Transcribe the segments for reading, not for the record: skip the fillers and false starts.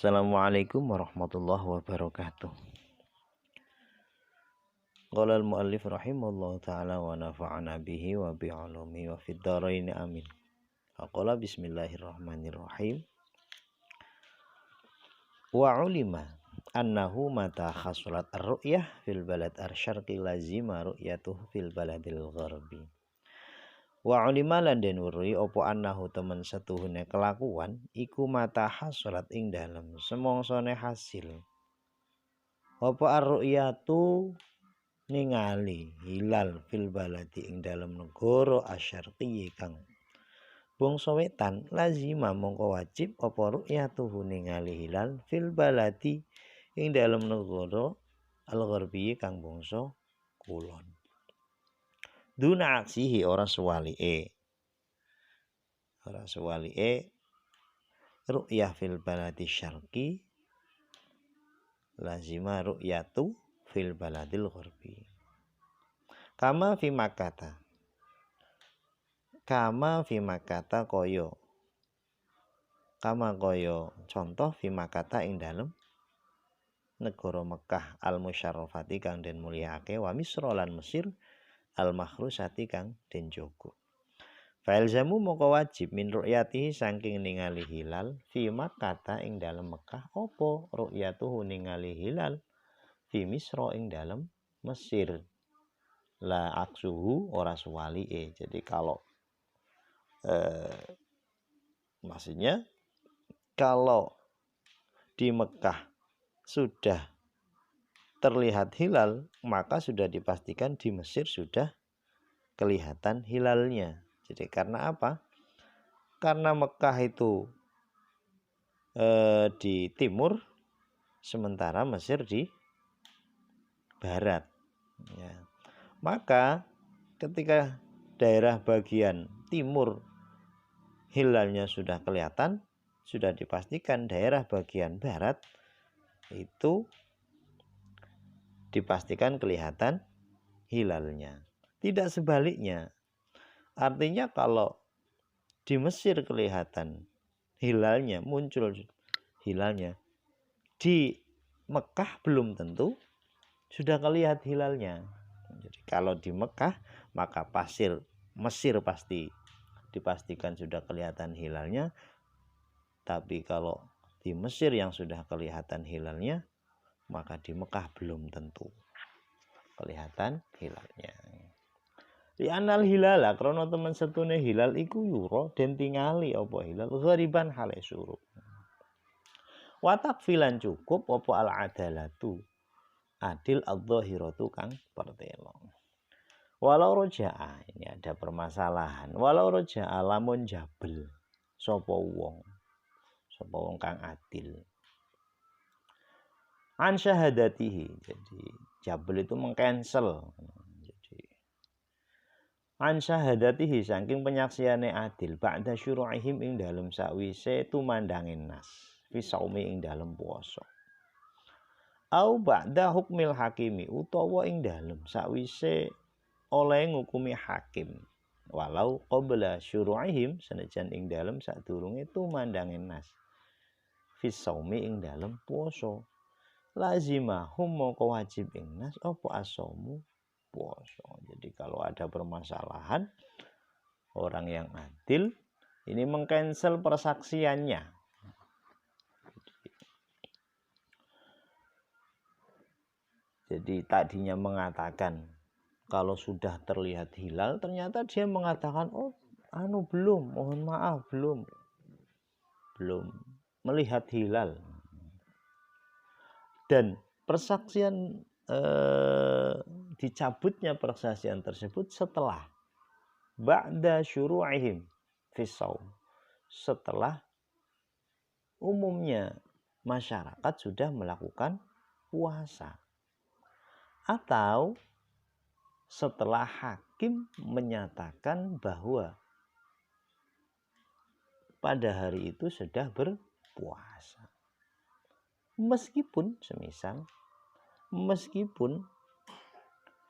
Assalamualaikum warahmatullahi wabarakatuh. Qala al-muallif rahimahullahu ta'ala wa nafa'ana bihi wa bi'ulumi wa fid dharain amin. Qala bismillahirrahmanirrahim. Wa ulima annahu mata khasulat ar-ru'yah fil balad ar-syarqi lazima ru'yatuhu fil baladil gharbi. Wa ulima lan den weruhi apa annahu temen setuhune kelakuan iku mata hasulat ing dalem semongsone hasil apa ar-ru'yatu ningali hilal fil baladi ing dalem negara asyarqi kang bangsa wetan lazima mongko wajib apa ru'yatuhu ningali hilal fil baladi ing dalem negara al-gharbi kang bangsa kulon. Duna aksihi ora suwalike ru'yah fil baladi syarqi lazima ru'yatu fil baladil gharbi kama fi makkata koyo contoh fi makkata ing dalem negara Mekah al musyarrafati kang den mulyakake wa Misra lan Mesir al makhrusati kang den jaga. Fa'il zamu moko wajib min ru'yatihi saking ningali hilal fi Makkah ing dalem Mekah apa ru'yatuhu ningali hilal fi Misra ing dalem Mesir. La aksuhu ora suwalike. Jadi kalau maksudnya kalau di Mekah sudah terlihat hilal, maka sudah dipastikan di Mesir sudah kelihatan hilalnya. Jadi karena apa? Karena Mekah itu di timur, sementara Mesir di barat. Ya. Maka ketika daerah bagian timur hilalnya sudah kelihatan, sudah dipastikan daerah bagian barat itu dipastikan kelihatan hilalnya. Tidak sebaliknya. Artinya kalau di Mesir kelihatan hilalnya, muncul hilalnya, di Mekah belum tentu sudah kelihatan hilalnya. Jadi kalau di Mekah maka Mesir pasti dipastikan sudah kelihatan hilalnya. Tapi kalau di Mesir yang sudah kelihatan hilalnya, maka di Mekah belum tentu kelihatan hilalnya. Di anal hilala krana temen setune hilal iku yura den tingali apa hilal ghariban hale surup. Wa takfilan cukup apa al adalatu adil adh-dhahiratu kang pertelo. Walau roja'a ini ada permasalahan. Walau roja'a lamun jabel sapa wong kang adil. An syahadatihi. Jadi jabel itu mengcancel. Jadi an syahadatihi saking penyaksiane adil ba'da syuru'ihim ing dalem sakwise tumandangin nas fi saumi ing dalem puasa. Au ba'da hukmil hakimi utawa ing dalem sakwise oleh ngukumi hakim. Walau qabla syuru'ihim senajan ing dalem sadurunge tumandangin nas fi saumi ing dalem puasa. Lazimahum moko wajib ing nas apa asomu puasa. Jadi kalau ada permasalahan orang yang adil ini mengcancel persaksiannya. Jadi tadinya mengatakan kalau sudah terlihat hilal, ternyata dia mengatakan belum, mohon maaf belum melihat hilal. Dan persaksian dicabutnya persaksian tersebut setelah ba'da syuru'ihim fi shaum, setelah umumnya masyarakat sudah melakukan puasa, atau setelah hakim menyatakan bahwa pada hari itu sudah berpuasa. Meskipun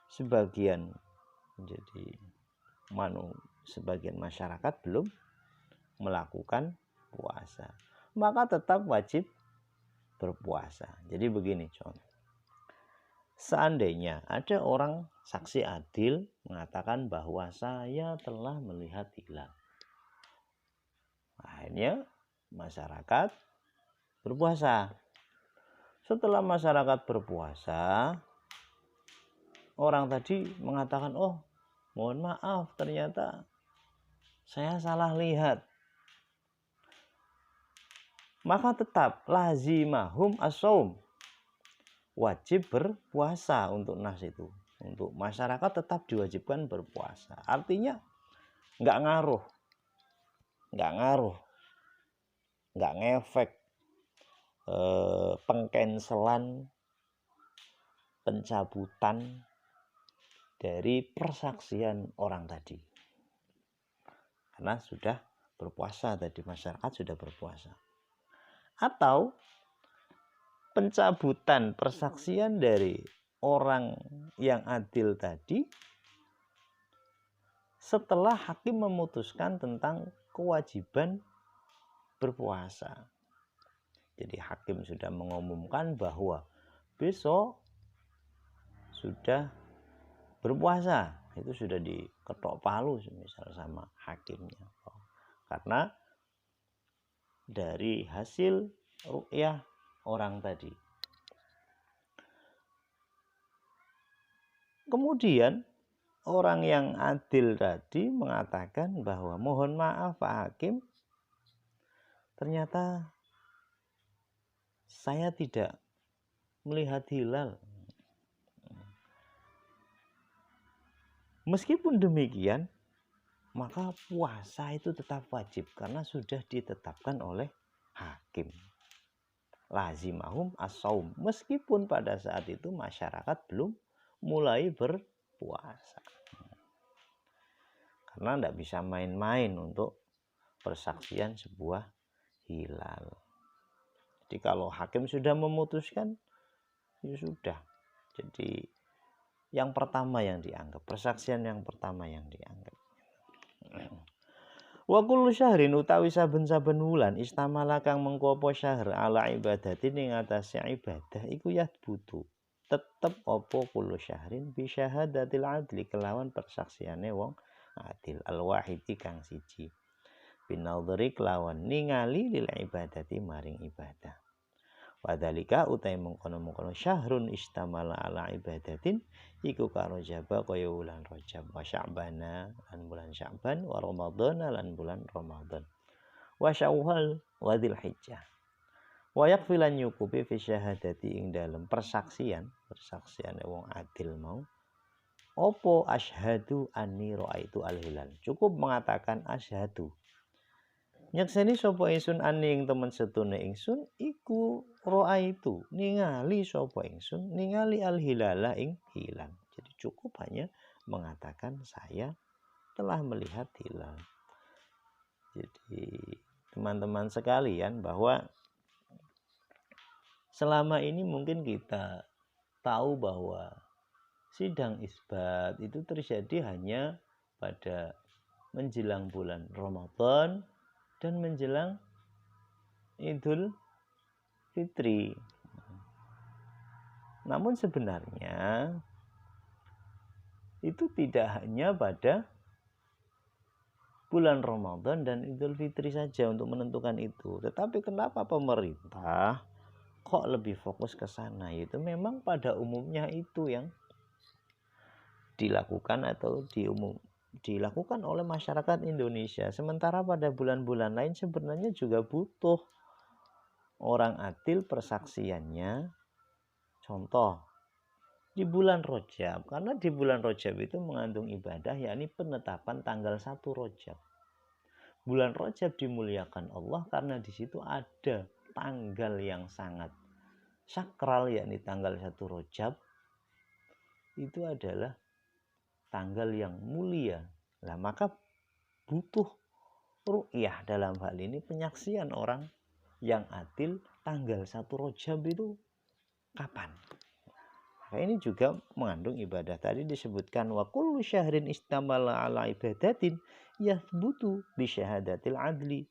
sebagian sebagian masyarakat belum melakukan puasa, maka tetap wajib berpuasa. Jadi begini contoh. Seandainya ada orang saksi adil mengatakan bahwa saya telah melihat hilal, akhirnya masyarakat berpuasa. Setelah masyarakat berpuasa, orang tadi mengatakan, oh mohon maaf ternyata saya salah lihat. Maka tetap lazimahum as-shaum, wajib berpuasa untuk nas itu. Untuk masyarakat tetap diwajibkan berpuasa. Artinya nggak ngaruh, nggak ngefek pengcancelan, pencabutan dari persaksian orang tadi. Karena sudah berpuasa tadi, masyarakat sudah berpuasa. Atau pencabutan persaksian dari orang yang adil tadi setelah hakim memutuskan tentang kewajiban berpuasa. Jadi hakim sudah mengumumkan bahwa besok sudah berpuasa, itu sudah diketok palu misal sama hakimnya, karena dari hasil ru'yah orang tadi. Kemudian orang yang adil tadi mengatakan bahwa mohon maaf Pak Hakim, ternyata saya tidak melihat hilal. Meskipun demikian, maka puasa itu tetap wajib karena sudah ditetapkan oleh hakim. Lazimahum as-shaum, meskipun pada saat itu masyarakat belum mulai berpuasa. Karena tidak bisa main-main untuk persaksian sebuah hilal. Jadi kalau hakim sudah memutuskan, ya sudah. Jadi yang pertama yang dianggap, persaksian yang pertama yang dianggap. Wa kullu syahrin utawi saben-saben wulan istamala kang mengko apa syahr ala ibadatin ing atase ibadah iku yathbutu. Tetep apa kullu syahrin bi syahadatil adli kelawan persaksiane wong adil al-wahidi kang siji. Binadhari kelawan ningali lil ibadati maring ibadah. Wadhalika utai mengkono-mengkono syahrun istamala ala ibadatin iku karo jaba kaya wulan Rajab wa Sya'bana lan bulan Sya'ban wa Ramadhana lan bulan Ramadan wa Syawal wa Dzulhijjah wa yakfilan nyukupi fi syahadati ing dalem persaksiane wong adil mau opo asyhadu anni ra'aitu al-hilal, cukup mengatakan asyhadu nyakseni sapa ingsun aning temen setune ingsun iku ra'aitu ningali sapa ingsun ningali al-hilala ing hilal. Jadi cukup hanya mengatakan saya telah melihat hilal. Jadi teman-teman sekalian, bahwa selama ini mungkin kita tahu bahwa sidang isbat itu terjadi hanya pada menjelang bulan Ramadan dan menjelang Idul Fitri. Namun sebenarnya itu tidak hanya pada bulan Ramadan dan Idul Fitri saja untuk menentukan itu. Tetapi kenapa pemerintah kok lebih fokus ke sana? Itu memang pada umumnya itu yang dilakukan atau dilakukan oleh masyarakat Indonesia. Sementara pada bulan-bulan lain sebenarnya juga butuh orang adil persaksiannya. Contoh di bulan Rajab, karena di bulan Rajab itu mengandung ibadah, yakni penetapan tanggal 1 Rajab. Bulan Rajab dimuliakan Allah karena di situ ada tanggal yang sangat sakral, yakni tanggal 1 Rajab, itu adalah tanggal yang mulia. Nah, maka butuh ru'yah dalam hal ini penyaksian orang yang adil tanggal 1 Rajab itu kapan. Nah, ini juga mengandung ibadah. Tadi disebutkan wa kullu syahrin istamala ala ibadatin yathbutu bi syahadatil adli.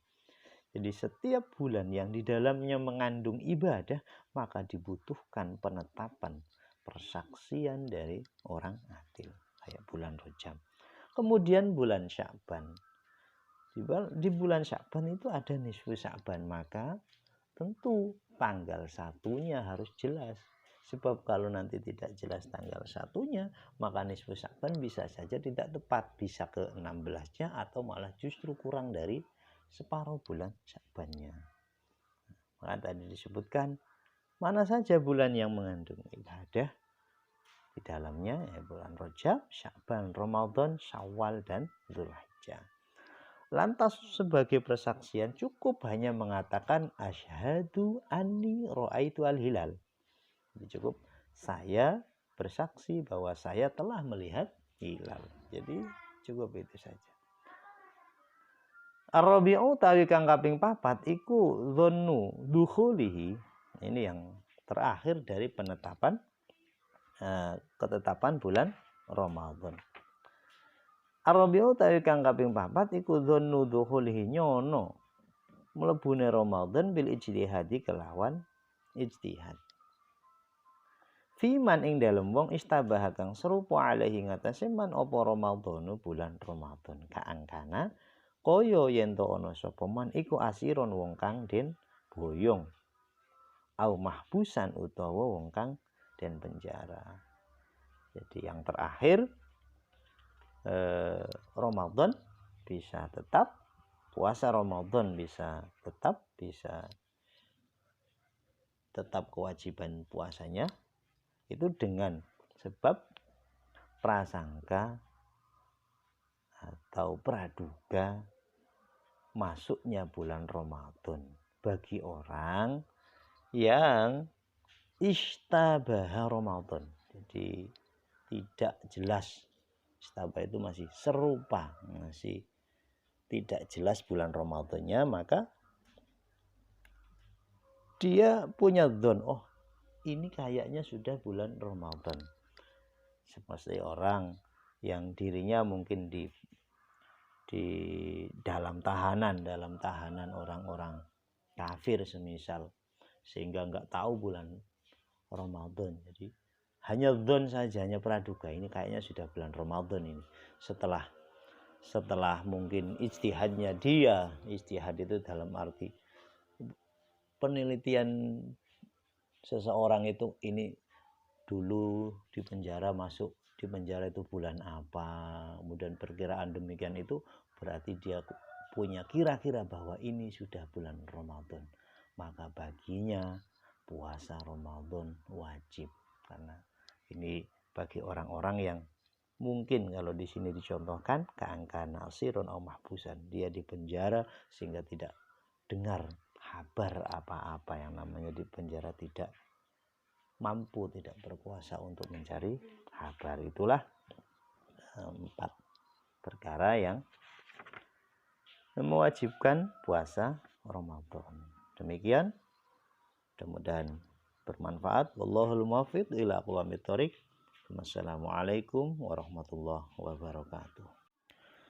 Jadi setiap bulan yang di dalamnya mengandung ibadah, maka dibutuhkan penetapan persaksian dari orang adil, kayak bulan Rajab. Kemudian bulan Sya'ban. Di bulan Sya'ban itu ada nisfu Sya'ban, maka tentu tanggal 1-nya harus jelas. Sebab kalau nanti tidak jelas tanggal 1-nya, maka nisfu Sya'ban bisa saja tidak tepat, bisa ke 16-nya atau malah justru kurang dari separuh bulan Sya'bannya. Maka tadi disebutkan mana saja bulan yang mengandung ibadah di dalamnya, ya bulan Rajab, Sya'ban, Ramadan, Syawal, dan Dzulhijjah. Lantas sebagai persaksian cukup hanya mengatakan asyhadu anni ra'aitu al-hilal. Jadi cukup saya bersaksi bahwa saya telah melihat hilal. Jadi cukup itu saja. Ar-rabi'u tawi kang kaping 4 iku dzannu dukhulihi. Ini yang terakhir dari penetapan ketetapan bulan Ramadan. Ar-rabi'u tawi kang kaping 4 iku dzannu dukhulihi, nyono mlebune Ramadan bil ijtihadi kelawan ijtihad. Fiman ing dalem wong istabaha kang serupa alaihi ngatasé man apa Ramadhanu bulan Ramadan kaangkana kaya yen to ana sapa man iku asiron wong kang den boyong au mahbusan utawa wong kang den penjara. Jadi yang terakhir Ramadan bisa tetap, puasa Ramadan bisa tetap kewajiban puasanya itu dengan sebab prasangka atau praduga masuknya bulan Ramadan bagi orang yang istabaha Ramadan. Jadi tidak jelas, istabah itu masih serupa, masih tidak jelas bulan Ramadannya, maka dia punya dzon, oh ini kayaknya sudah bulan Ramadan. Seperti orang yang dirinya mungkin di dalam tahanan orang-orang kafir semisal, sehingga nggak tahu bulan Ramadan. Jadi hanya dzon saja, hanya praduga, ini kayaknya sudah bulan Ramadan ini. Setelah mungkin ijtihadnya dia, ijtihad itu dalam arti penelitian seseorang itu, ini dulu di penjara, masuk di penjara itu bulan apa, kemudian perkiraan demikian itu berarti dia punya kira-kira bahwa ini sudah bulan Ramadan, maka baginya puasa Ramadan wajib. Karena ini bagi orang-orang yang mungkin kalau di sini dicontohkan keangka nasirun au mahbusan, dia di penjara sehingga tidak dengar kabar apa-apa, yang namanya di penjara tidak mampu, tidak berkuasa untuk mencari kabar. Itulah 4 perkara yang mewajibkan puasa Ramadan. Demikian, mudah-mudahan bermanfaat. Wallahul muwaffiq ila aqwamit thoriq. Wassalamualaikum warahmatullahi wabarakatuh.